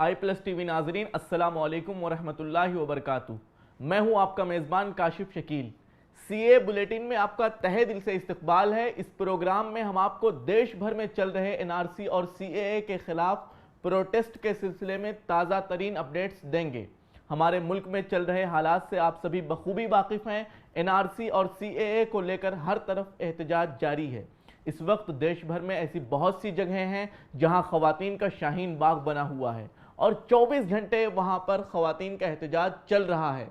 i+ TV नाजरीन, अस्सलाम वालेकुम वरहमतुल्लाहि वबरकातुहू। मैं हूं आपका मेज़बान काशिफ शकील। CA बुलेटिन में आपका तहे दिल से इस्तकबाल है। इस प्रोग्राम में हम आपको देश भर में चल रहे NRC और CAA के खिलाफ प्रोटेस्ट के सिलसिले में ताज़ा तरीन अपडेट्स देंगे। हमारे मुल्क में चल रहे हालात से आप सभी बखूबी वाकिफ़ हैं। NRC और CAA को लेकर हर तरफ एहतजाज जारी है। इस वक्त देश भर में ऐसी बहुत सी जगहें हैं जहां ख़वातीन का शाहीन बाग बना हुआ है और 24 घंटे वहां पर ख़वातीन का एहतजाज चल रहा है।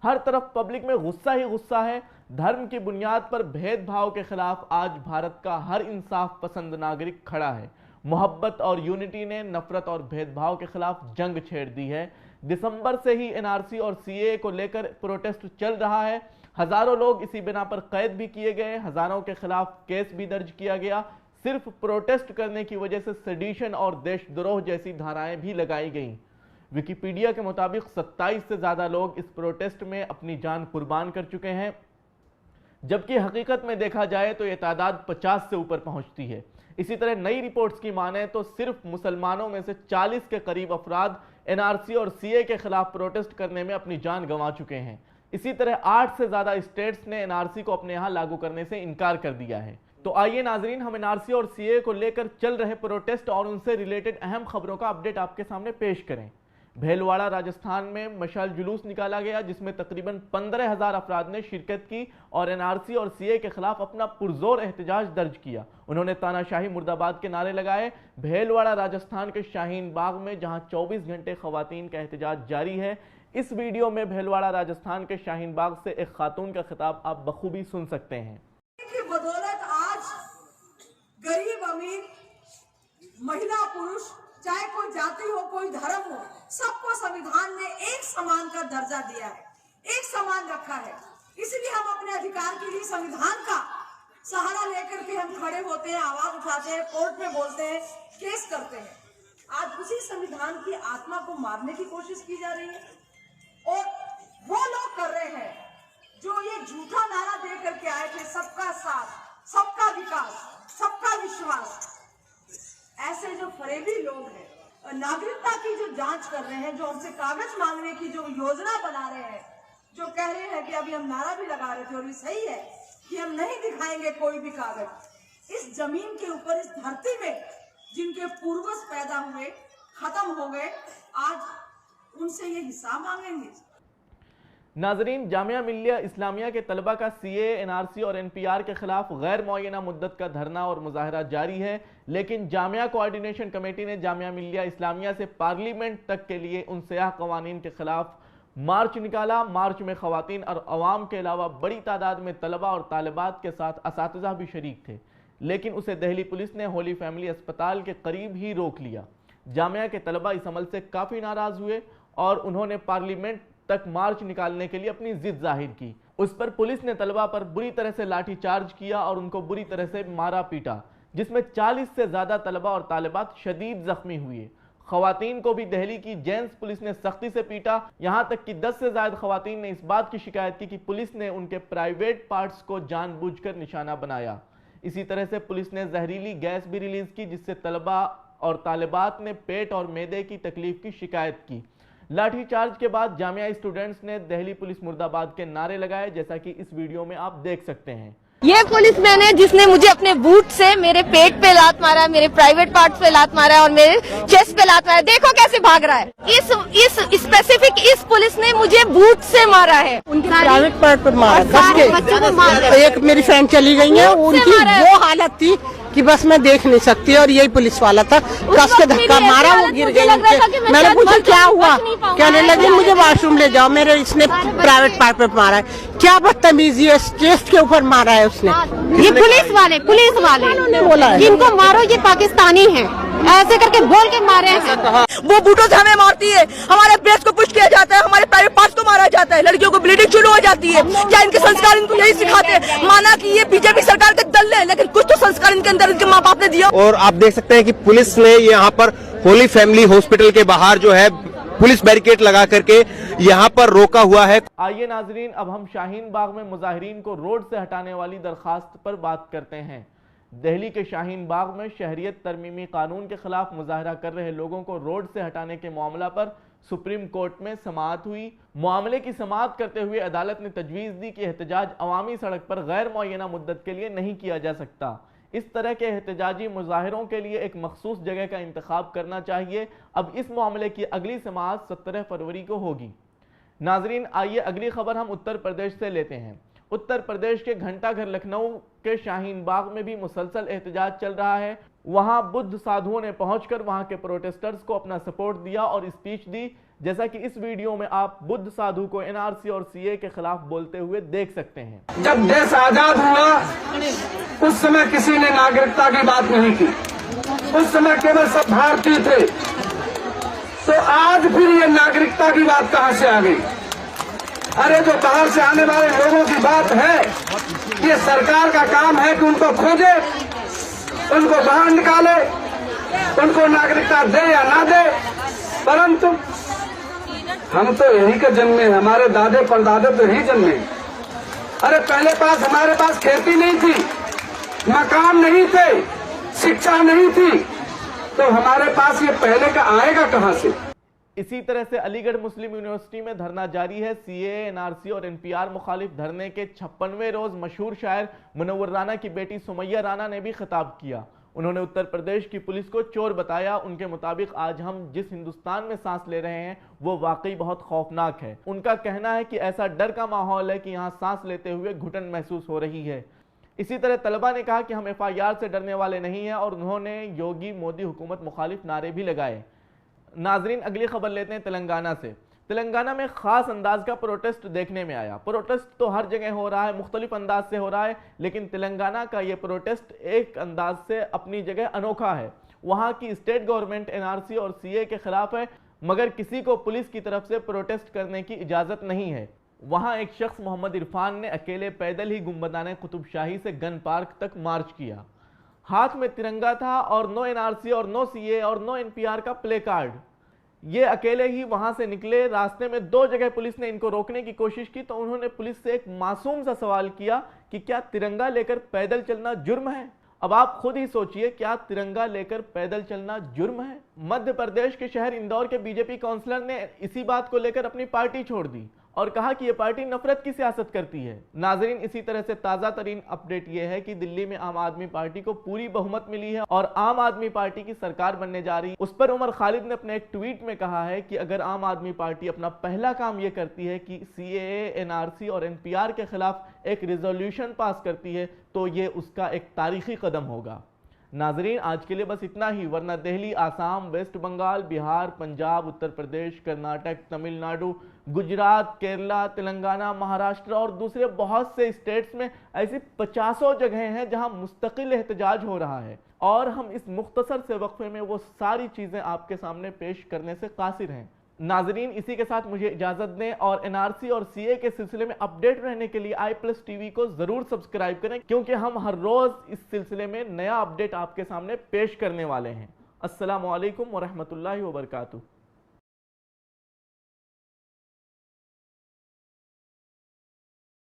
हर तरफ पब्लिक में गुस्सा ही गुस्सा है। धर्म की बुनियाद पर भेदभाव के खिलाफ आज भारत का हर इंसाफ पसंद नागरिक खड़ा है। मोहब्बत और यूनिटी ने नफरत और भेदभाव के खिलाफ जंग छेड़ दी है। दिसंबर से ही NRC और CAA को लेकर प्रोटेस्ट चल रहा है। हजारों लोग इसी बिना पर कैद भी किए गए, हजारों के खिलाफ केस भी दर्ज किया गया। सिर्फ प्रोटेस्ट करने की वजह से सेडिशन और देशद्रोह जैसी धाराएं भी लगाई गईं। विकिपीडिया के मुताबिक 27 से ज्यादा लोग इस प्रोटेस्ट में अपनी जान कुर्बान कर चुके हैं, जबकि हकीकत में देखा जाए तो यह तादाद 50 से ऊपर पहुंचती है। इसी तरह नई रिपोर्ट्स की माने तो सिर्फ मुसलमानों में से 40 के करीब अफराद NRC और CAA के खिलाफ प्रोटेस्ट करने में अपनी जान गंवा चुके हैं। इसी तरह 8 से ज्यादा स्टेट्स ने NRC को अपने यहां लागू करने से इनकार कर दिया है। तो आइए नाजरीन, हम NRC और CAA को लेकर चल रहे प्रोटेस्ट और उनसे रिलेटेड अहम खबरों का अपडेट आपके सामने पेश करें। भीलवाड़ा राजस्थान में मशाल जुलूस निकाला गया, जिसमें तकरीबन 15,000 अफराद ने शिरकत की और NRC और CAA के खिलाफ अपना पुरजोर एहतजाज दर्ज किया। उन्होंने तानाशाही मुर्दाबाद के नारे लगाए। भीलवाड़ा राजस्थान के शाहीन बाग में जहां 24 घंटे खवातीन का एहतजाज जारी है। इस वीडियो में भीलवाड़ा राजस्थान के शाहीन बाग से एक खातून का खिताब आप बखूबी सुन सकते हैं। की बदौलत आज गरीब अमीर, महिला पुरुष, चाहे कोई जाति हो कोई धर्म हो, सबको संविधान ने एक समान का दर्जा दिया है, एक समान रखा है। इसलिए हम अपने अधिकार के लिए संविधान का सहारा लेकर के हम खड़े होते हैं, आवाज उठाते हैं, कोर्ट में बोलते हैं, केस करते हैं। आज उसी संविधान की आत्मा को मारने की कोशिश की जा रही है और वो लोग कर रहे हैं जो ये झूठा नारा दे करके आए थे, सबका साथ, सबका विकास, सबका विश्वास। ऐसे जो फरेबी लोग हैं, नागरिकता की जो जांच कर रहे हैं, जो हमसे कागज मांगने की जो योजना बना रहे हैं, जो कह रहे हैं कि अभी हम नारा भी लगा रहे थे और ये सही है कि हम नहीं दिखाएंगे कोई भी कागज। इस जमीन के ऊपर, इस धरती में जिनके पूर्वज पैदा हुए, खत्म हो गए, आज उनसे ये हिसाब मांगेंगे। नाजरीन, जामिया मिल्लिया इस्लामिया के तलबा का CAA, NRC और NPR के खिलाफ गैर मुअय्यना मुद्दत का धरना और मुजाहरा जारी है, लेकिन जामिया कोऑर्डिनेशन कमेटी ने जामिया मिल्लिया इस्लामिया से पार्लियामेंट तक के लिए उन सयाह कवानीन के खिलाफ मार्च निकाला। मार्च में खवातीन और अवाम के अलावा बड़ी तादाद में तलबा और तालिबात के साथ असातिज़ा भी शरीक थे, लेकिन उसे दिल्ली पुलिस ने होली फैमिली अस्पताल के करीब ही रोक लिया। जामिया के तलबा इस अमल से काफ़ी नाराज़ हुए और उन्होंने पार्लियामेंट तक मार्च निकालने के लिए अपनी जिद जाहिर की। उस पर पुलिस ने तलबा पर बुरी तरह से लाठीचार्ज किया और उनको बुरी तरह से मारा पीटा, जिसमें 40 से ज़्यादा तलबा और तालिबात शदीद जख्मी हुए। खवातीन को भी दिल्ली की जेंट्स पुलिस ने सख्ती से पीटा। यहाँ तक कि 10 से ज़्यादा खवातीन ने इस बात की शिकायत की कि पुलिस ने उनके प्राइवेट पार्ट्स को जानबूझकर निशाना बनाया। इसी तरह से पुलिस ने जहरीली गैस भी रिलीज की, जिससे तलबा और तालिबात ने पेट और मैदे की तकलीफ की शिकायत की। लाठीचार्ज के बाद जामिया स्टूडेंट्स ने दिल्ली पुलिस मुर्दाबाद के नारे लगाए, जैसा कि इस वीडियो में आप देख सकते हैं। ये पुलिसमैन है जिसने मुझे अपने बूट से मेरे पेट पे लात मारा है, मेरे प्राइवेट पार्ट्स पे लात मारा है और मेरे चेस्ट पे लात मारा है। देखो कैसे भाग रहा है। इस स्पेसिफिक इस पुलिस ने मुझे बूट से मारा है, उनके प्राइवेट पार्ट पर मारा, बच्चों को मारा। एक मेरी फ्रेंड चली गई है, उनकी वो हालत थी कि बस मैं देख नहीं सकती, और यही पुलिस वाला था, कस के धक्का मारा, वो गिर गई। मैंने पूछा क्या हुआ, कहने लगे मुझे वॉशरूम ले जाओ, मेरे इसने प्राइवेट पार्ट पे मारा है। क्या बदतमीजी है, चेस्ट के ऊपर मारा है उसने। ये पुलिस वाले बोला है जिनको मारो ये पाकिस्तानी है, ऐसे करके बोल के मारे हैं। वो बूटों से हमें मारती है, हमारे ब्रेस्ट को पुश किया जाता है, हमारे प्राइवेट पार्ट्स को मारा जाता है, लड़कियों को ब्लीडिंग शुरू हो जाती है। क्या इनके संस्कार इनको यही सिखाते हैं? माना कि ये बीजेपी सरकार के दल है, लेकिन कुछ तो संस्कार इनके अंदर इनके माँ बाप ने दिया। और आप देख सकते हैं कि पुलिस ने यहाँ पर होली फैमिली हॉस्पिटल के बाहर जो है पुलिस बैरिकेड लगा करके यहाँ पर रोका हुआ है। आइए नाजरीन, अब हम शाहीन बाग में मुजाहिरीन को रोड से हटाने वाली दरखास्त पर बात करते हैं। दिल्ली के शाहीन बाग में शहरियत तरमीमी कानून के खिलाफ मुजाहरा कर रहे लोगों को रोड से हटाने के मामला पर सुप्रीम कोर्ट में समाअत हुई। मामले की समाअत करते हुए अदालत ने तजवीज़ दी कि एहतजाज अवामी सड़क पर गैर मुअय्यना मुद्दत के लिए नहीं किया जा सकता। इस तरह के एहतजाजी मुजाहिरों के लिए एक मखसूस जगह का इंतखाब करना चाहिए। अब इस मामले की अगली समाअत 17 फरवरी को होगी। नाजरीन, आइए अगली खबर हम उत्तर प्रदेश से लेते हैं। उत्तर प्रदेश के घंटाघर लखनऊ के शाहीन बाग में भी मुसलसल एहतजाज चल रहा है। वहां बुद्ध साधुओं ने पहुंचकर वहां के प्रोटेस्टर्स को अपना सपोर्ट दिया और स्पीच दी, जैसा कि इस वीडियो में आप बुद्ध साधु को एनआरसी और सीए के खिलाफ बोलते हुए देख सकते हैं। जब देश आजाद हुआ उस समय किसी ने नागरिकता की बात नहीं की, उस समय केवल सब भारतीय थे। तो आज फिर ये नागरिकता की बात कहां से आ गई? अरे जो बाहर से आने वाले लोगों की बात है, ये सरकार का काम है कि उनको खोजे, उनको बाहर निकाले, उनको नागरिकता दे या ना दे। परंतु हम तो यही के जन्मे, हमारे दादे परदादे तो यही जन्मे। अरे पहले हमारे पास खेती नहीं थी, मकान नहीं थे, शिक्षा नहीं थी, तो हमारे पास ये पहले का आएगा कहां से? इसी तरह से अलीगढ़ मुस्लिम यूनिवर्सिटी में धरना जारी है। सीए, एनआरसी और एनपीआर मुखालिफ धरने के 56वें रोज मशहूर शायर मुनव्वर राना की बेटी सुमैया राना ने भी खिताब किया। उन्होंने उत्तर प्रदेश की पुलिस को चोर बताया। उनके मुताबिक आज हम जिस हिंदुस्तान में सांस ले रहे हैं वो वाकई बहुत खौफनाक है। उनका कहना है कि ऐसा डर का माहौल है कि यहाँ सांस लेते हुए घुटन महसूस हो रही है। इसी तरह तलबा ने कहा कि हम एफआईआर से डरने वाले नहीं हैं और उन्होंने योगी मोदी हुकूमत मुखालिफ नारे भी लगाए। नाजरीन, अगली खबर लेते हैं तेलंगाना से। तेलंगाना में खास अंदाज का प्रोटेस्ट देखने में आया। प्रोटेस्ट तो हर जगह हो रहा है, मुख्तलिफ अंदाज से हो रहा है, लेकिन तेलंगाना का ये प्रोटेस्ट एक अंदाज से अपनी जगह अनोखा है। वहाँ की स्टेट गवर्नमेंट एनआरसी और सीए के खिलाफ है, मगर किसी को पुलिस की तरफ से प्रोटेस्ट करने की इजाज़त नहीं है। वहाँ एक शख्स मोहम्मद इरफान ने अकेले पैदल ही गुंबदाने कुतुब शाही से गन पार्क तक मार्च किया। हाथ में तिरंगा था और नो एनआरसी और नो सीए और नो एनपीआर का प्ले कार्ड। ये अकेले ही वहां से निकले। रास्ते में 2 जगह पुलिस ने इनको रोकने की कोशिश की तो उन्होंने पुलिस से एक मासूम सा सवाल किया कि क्या तिरंगा लेकर पैदल चलना जुर्म है? अब आप खुद ही सोचिए, क्या तिरंगा लेकर पैदल चलना जुर्म है? मध्य प्रदेश के शहर इंदौर के बीजेपी काउंसलर ने इसी बात को लेकर अपनी पार्टी छोड़ दी और कहा कि यह पार्टी नफरत की सियासत करती है। नाजरीन, इसी तरह से ताज़ा तरीन अपडेट यह है कि दिल्ली में आम आदमी पार्टी को पूरी बहुमत मिली है और आम आदमी पार्टी की सरकार बनने जा रही है। उस पर उमर खालिद ने अपने एक ट्वीट में कहा है कि अगर आम आदमी पार्टी अपना पहला काम यह करती है कि सीएए, एनआरसी और एनपीआर के खिलाफ एक रिजोल्यूशन पास करती है तो ये उसका एक तारीखी कदम होगा। नाजरीन, आज के लिए बस इतना ही, वरना दिल्ली, आसाम, वेस्ट बंगाल, बिहार, पंजाब, उत्तर प्रदेश, कर्नाटक, तमिलनाडु, गुजरात, केरला, तेलंगाना, महाराष्ट्र और दूसरे बहुत से स्टेट्स में ऐसी 50 जगहें हैं जहां मुस्तकिल एहतजाज हो रहा है और हम इस मुख्तसर से वक्फे में वो सारी चीज़ें आपके सामने पेश करने से कासिर हैं। नाजरीन, इसी के साथ मुझे इजाज़त दें और एनआरसी और सीए के सिलसिले में अपडेट रहने के लिए i+ TV को ज़रूर सब्सक्राइब करें, क्योंकि हम हर रोज़ इस सिलसिले में नया अपडेट आपके सामने पेश करने वाले हैं। अस्सलामु अलैकुम व रहमतुल्लाहि व बरकातुहू।